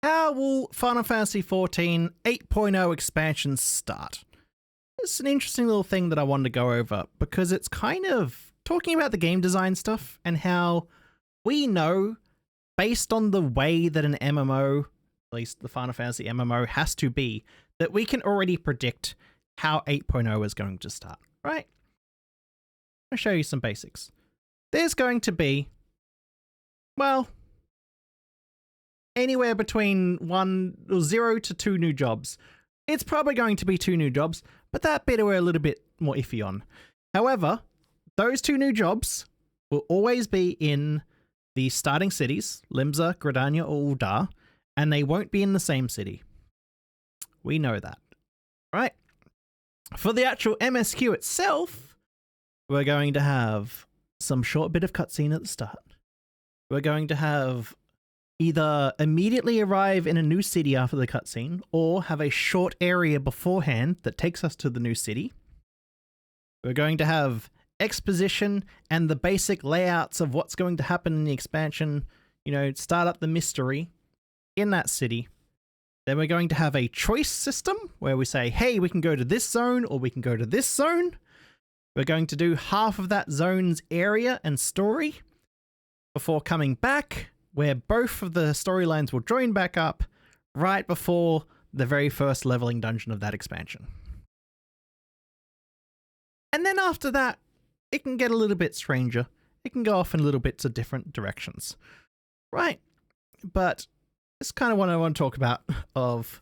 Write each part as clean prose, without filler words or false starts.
How will Final Fantasy XIV 8.0 expansion start? It's an interesting little thing that I wanted to go over because it's kind of talking about the game design stuff and how we know, based on the way that an MMO, at least the Final Fantasy MMO, has to be, that we can already predict how 8.0 is going to start, right? I'll show you some basics. There's going to be, well, anywhere between 0 to 2 new jobs. It's probably going to be 2 new jobs, but that bit we're a little bit more iffy on. However, those 2 new jobs will always be in the starting cities, Limsa, Gridania, or Uldar, and they won't be in the same city. We know that, right? For the actual MSQ itself, we're going to have some short bit of cutscene at the start. We're going to have either immediately arrive in a new city after the cutscene, or have a short area beforehand that takes us to the new city. We're going to have exposition and the basic layouts of what's going to happen in the expansion, start up the mystery in that city. Then we're going to have a choice system where we say, hey, we can go to this zone or we can go to this zone. We're going to do half of that zone's area and story before coming back, where both of the storylines will join back up right before the very first leveling dungeon of that expansion. And then after that, it can get a little bit stranger. It can go off in little bits of different directions. Right. But it's kind of what I want to talk about of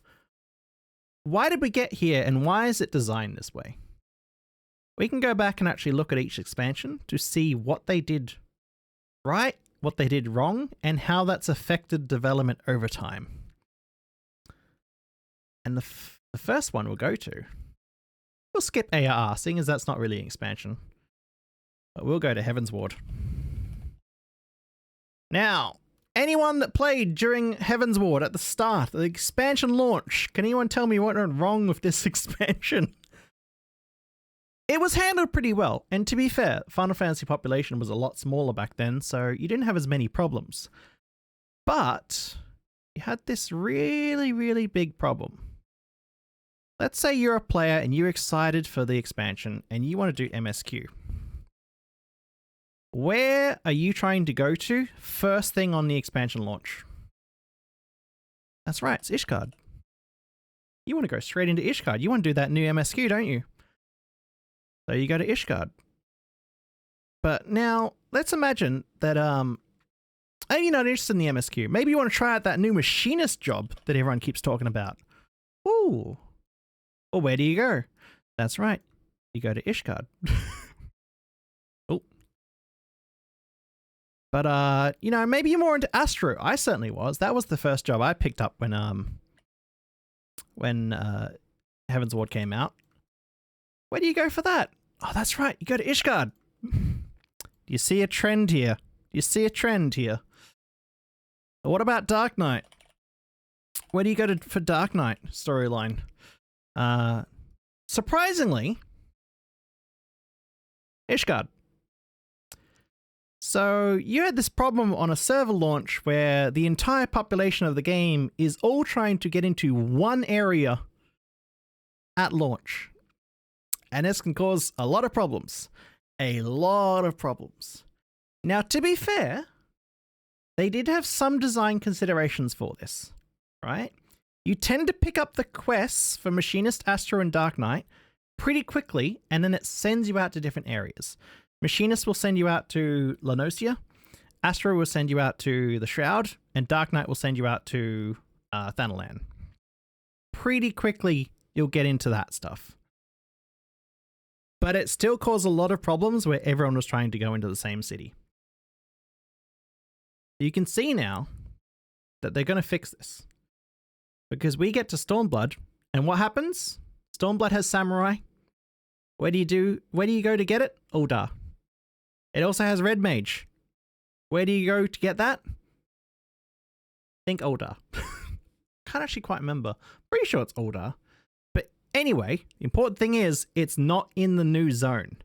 why did we get here and why is it designed this way? We can go back and actually look at each expansion to see what they did right, what they did wrong, and how that's affected development over time. And the first one we'll go to, we'll skip ARR, seeing as that's not really an expansion. But we'll go to Heaven's Ward. Now, anyone that played during Heaven's Ward at the start, the expansion launch, can anyone tell me what went wrong with this expansion? It was handled pretty well, and to be fair, Final Fantasy population was a lot smaller back then, so you didn't have as many problems. But you had this really, really big problem. Let's say you're a player and you're excited for the expansion and you want to do MSQ. Where are you trying to go to first thing on the expansion launch? That's right, it's Ishgard. You want to go straight into Ishgard. You want to do that new MSQ, don't you? So you go to Ishgard. But now, let's imagine that, maybe you're not interested in the MSQ. Maybe you want to try out that new machinist job that everyone keeps talking about. Ooh. Well, where do you go? That's right. You go to Ishgard. Oh. But, maybe you're more into Astro. I certainly was. That was the first job I picked up when Heaven's Ward came out. Where do you go for that? Oh, that's right. You go to Ishgard. You see a trend here. What about Dark Knight? Where do you go for Dark Knight storyline? Surprisingly, Ishgard. So you had this problem on a server launch where the entire population of the game is all trying to get into one area at launch. And this can cause a lot of problems. Now, to be fair, they did have some design considerations for this, right? You tend to pick up the quests for Machinist, Astro, and Dark Knight pretty quickly, and then it sends you out to different areas. Machinist will send you out to Lanosia, Astro will send you out to the Shroud, and Dark Knight will send you out to Thanalan. Pretty quickly, you'll get into that stuff. But it still caused a lot of problems where everyone was trying to go into the same city. You can see now that they're going to fix this. Because we get to Stormblood, and what happens? Stormblood has Samurai. Where do you go to get it? Uldar. It also has Red Mage. Where do you go to get that? Think Uldar. Can't actually quite remember. Pretty sure it's Uldar. But anyway, the important thing is it's not in the new zone.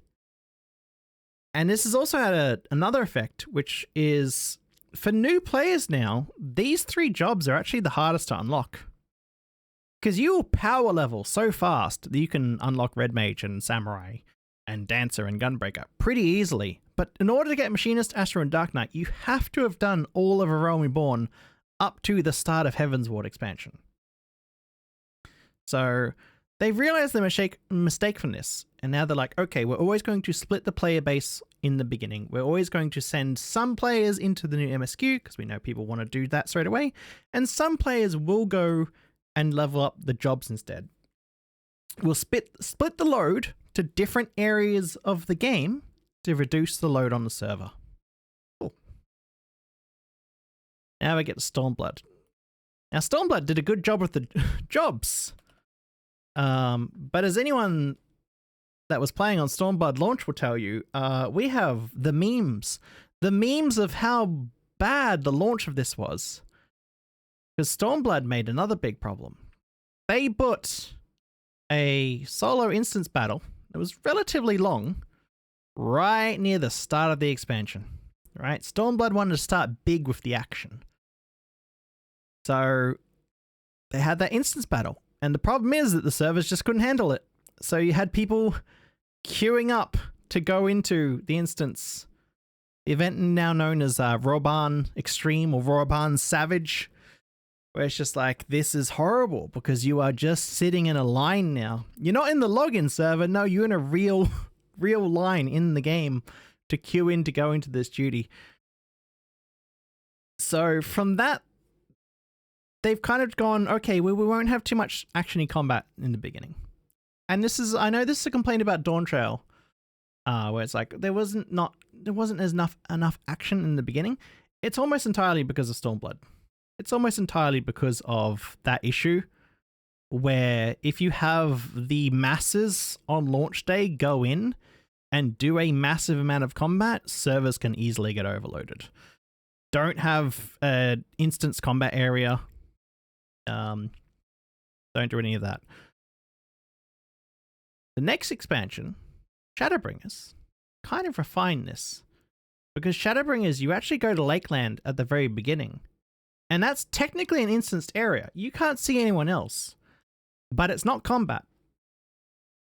And this has also had another effect, which is for new players now, these 3 jobs are actually the hardest to unlock. Because you will power level so fast that you can unlock Red Mage and Samurai and Dancer and Gunbreaker pretty easily. But in order to get Machinist, Astro, and Dark Knight, you have to have done all of A Realm Reborn up to the start of Heaven's Ward expansion. So they've realized their mistake from this, and now they're like, okay, we're always going to split the player base in the beginning. We're always going to send some players into the new MSQ, because we know people want to do that straight away, and some players will go and level up the jobs instead. We'll split the load to different areas of the game to reduce the load on the server. Cool. Now we get to Stormblood. Now, Stormblood did a good job with the jobs. But as anyone that was playing on Stormblood launch will tell you, we have the memes. The memes of how bad the launch of this was. Because Stormblood made another big problem. They put a solo instance battle that was relatively long right near the start of the expansion. Right? Stormblood wanted to start big with the action. So they had that instance battle. And the problem is that the servers just couldn't handle it. So you had people queuing up to go into the instance. The event now known as Roban Extreme or Roban Savage. Where it's just like, this is horrible because you are just sitting in a line now. You're not in the login server. No, you're in a real line in the game to queue in to go into this duty. So from that, they've kind of gone, okay, we won't have too much action-y combat in the beginning. And this is, I know this is a complaint about Dawn Trail, where it's like, there wasn't as enough action in the beginning. It's almost entirely because of Stormblood. It's almost entirely because of that issue, where if you have the masses on launch day go in and do a massive amount of combat, servers can easily get overloaded. Don't have an instance combat area. Don't do any of that. The next expansion, Shadowbringers, kind of refined this. Because Shadowbringers, you actually go to Lakeland at the very beginning. And that's technically an instanced area. You can't see anyone else. But it's not combat.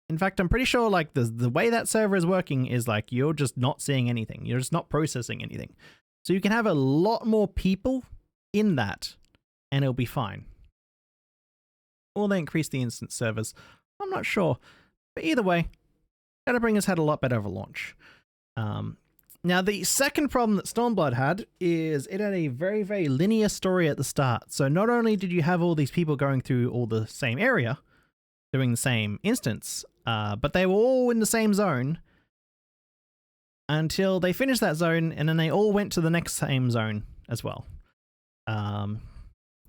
In fact, I'm pretty sure like the way that server is working is like you're just not seeing anything. You're just not processing anything. So you can have a lot more people in that and it'll be fine. Or they increase the instance servers. I'm not sure. But either way, Shadowbringers had a lot better of a launch. Now, the second problem that Stormblood had is it had a very, very linear story at the start. So not only did you have all these people going through all the same area, doing the same instance, but they were all in the same zone until they finished that zone, and then they all went to the next same zone as well.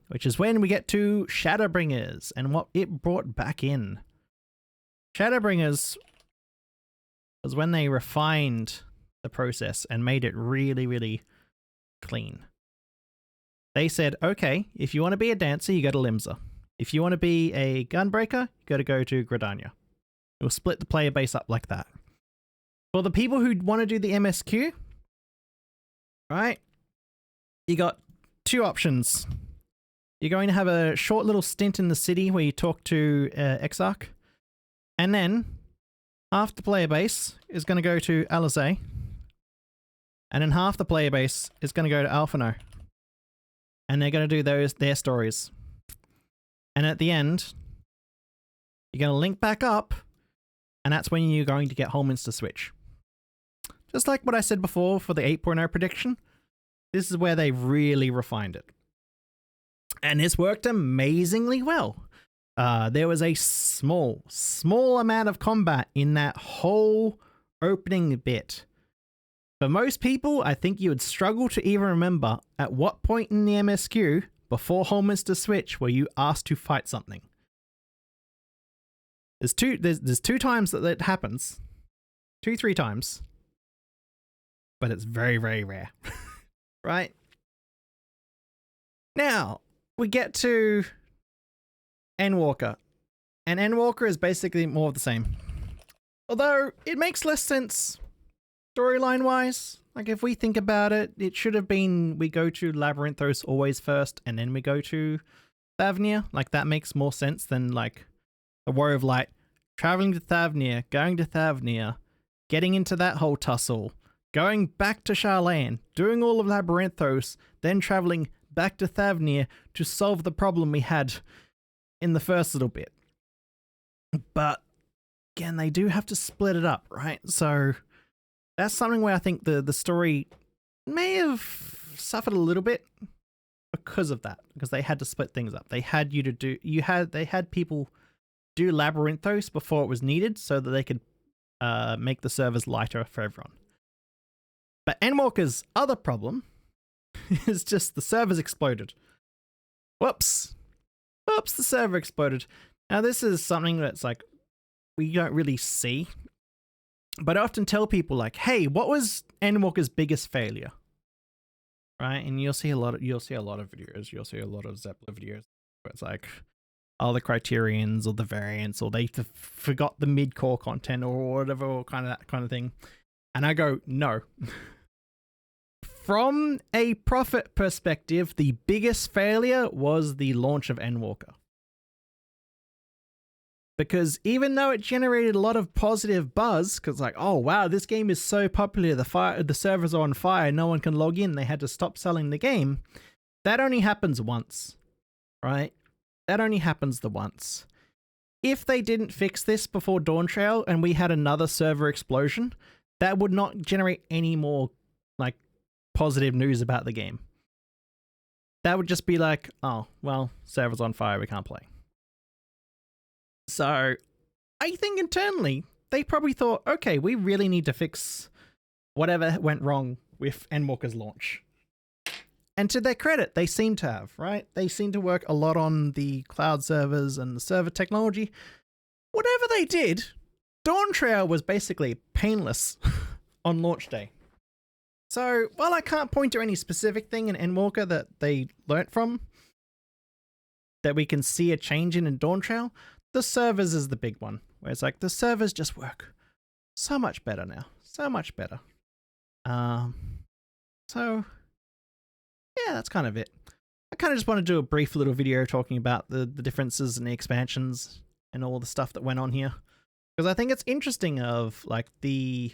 Which is when we get to Shadowbringers and what it brought back in. Shadowbringers was when they refined the process and made it really, really clean. They said, okay, if you want to be a dancer, you go to Limsa. If you want to be a gunbreaker, you got to go to Gridania. We'll split the player base up like that. For the people who want to do the MSQ, right, you got 2 options. You're going to have a short little stint in the city where you talk to Exarch, and then half the player base is going to go to Alizé, and then half the player base is going to go to Alphino. And they're going to do their stories. And at the end, you're going to link back up, and that's when you're going to get Holminster Switch. Just like what I said before for the 8.0 prediction, this is where they really refined it. And this worked amazingly well. There was a small amount of combat in that whole opening bit. For most people, I think you would struggle to even remember at what point in the MSQ before Holminster Switch were you asked to fight something. There's two times that happens. 2-3 times. But it's very, very rare. Right? Now, we get to Endwalker. And Endwalker is basically more of the same. Although, it makes less sense storyline-wise. Like, if we think about it, it should have been we go to Labyrinthos always first, and then we go to Thavnia. Like, that makes more sense than, like, a Warrior of Light traveling to Thavnia, going to Thavnia, getting into that whole tussle, going back to Sharlayan, doing all of Labyrinthos, then traveling back to Thavnia to solve the problem we had in the first little bit. But again, they do have to split it up, right? So that's something where I think the story may have suffered a little bit because of that, because they had to split things up. They had they had people do Labyrinthos before it was needed so that they could make the servers lighter for everyone. But Endwalker's other problem is just the servers exploded. Whoops, the server exploded. Now, this is something that's like we don't really see, but I often tell people, like, hey, what was Endwalker's biggest failure? Right? And you'll see a lot of videos, you'll see a lot of Zeppler videos where it's like, oh, the criterions or the variants, or they forgot the mid-core content or whatever, or that kind of thing. And I go, no. From a profit perspective, the biggest failure was the launch of Endwalker. Because even though it generated a lot of positive buzz, because like, oh wow, this game is so popular, the servers are on fire, no one can log in, they had to stop selling the game, that only happens once, right? That only happens the once. If they didn't fix this before Dawntrail and we had another server explosion, that would not generate any more like positive news about the game. That would just be like, oh, well, server's on fire, we can't play. So I think internally, they probably thought, okay, we really need to fix whatever went wrong with Endwalker's launch. And to their credit, they seem to have, right? They seem to work a lot on the cloud servers and the server technology. Whatever they did, Dawntrail was basically painless on launch day. So while I can't point to any specific thing in Endwalker that they learnt from, that we can see a change in Dawntrail, the servers is the big one, where it's like the servers just work so much better now, so much better. So yeah, that's kind of it. I kind of just want to do a brief little video talking about the differences and the expansions and all the stuff that went on here, because I think it's interesting. Of like the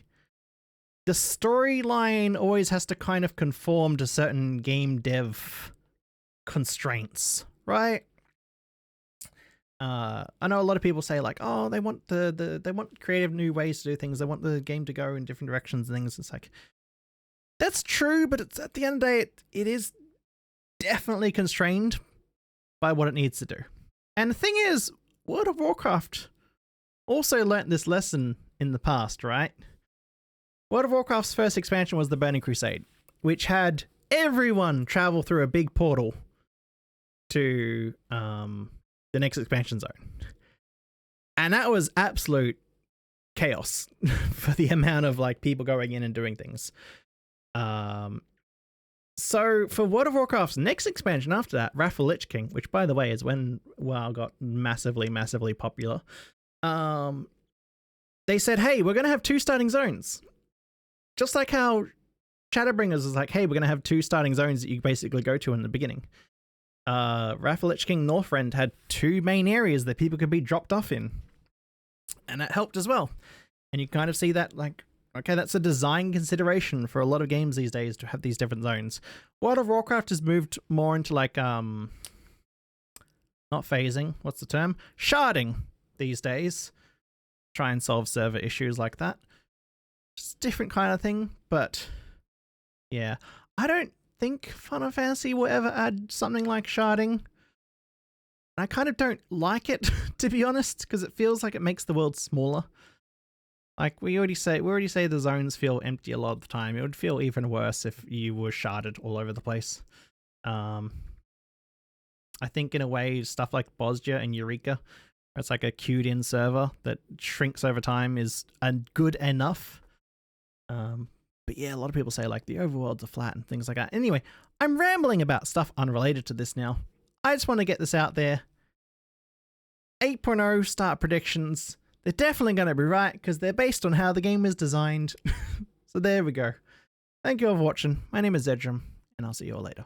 storyline always has to kind of conform to certain game dev constraints, right? I know a lot of people say like, oh, they want they want creative new ways to do things. They want the game to go in different directions and things. It's like, that's true, but it's at the end of the day, it is definitely constrained by what it needs to do. And the thing is, World of Warcraft also learnt this lesson in the past, right? World of Warcraft's first expansion was the Burning Crusade, which had everyone travel through a big portal to the next expansion zone. And that was absolute chaos for the amount of like people going in and doing things. So for World of Warcraft's next expansion after that, Wrath of the Lich King, which by the way is when WoW got massively popular, they said, hey, we're going to have 2 starting zones. Just like how Shadowbringers is like, hey, we're going to have 2 starting zones that you basically go to in the beginning. Wrath of the Lich King Northrend had 2 main areas that people could be dropped off in. And that helped as well. And you kind of see that like, okay, that's a design consideration for a lot of games these days to have these different zones. World of Warcraft has moved more into like, not phasing, what's the term? Sharding these days. Try and solve server issues like that. Just different kind of thing, but yeah. I don't think Final Fantasy will ever add something like sharding. I kind of don't like it, to be honest, because it feels like it makes the world smaller. Like we already say the zones feel empty a lot of the time. It would feel even worse if you were sharded all over the place. I think in a way, stuff like Bosnia and Eureka, where it's like a queued in server that shrinks over time, is good enough. But yeah, a lot of people say like the overworlds are flat and things like that. Anyway, I'm rambling about stuff unrelated to this now. I just want to get this out there. 8.0 start predictions. They're definitely going to be right because they're based on how the game is designed. So there we go. Thank you all for watching. My name is Edrem, and I'll see you all later.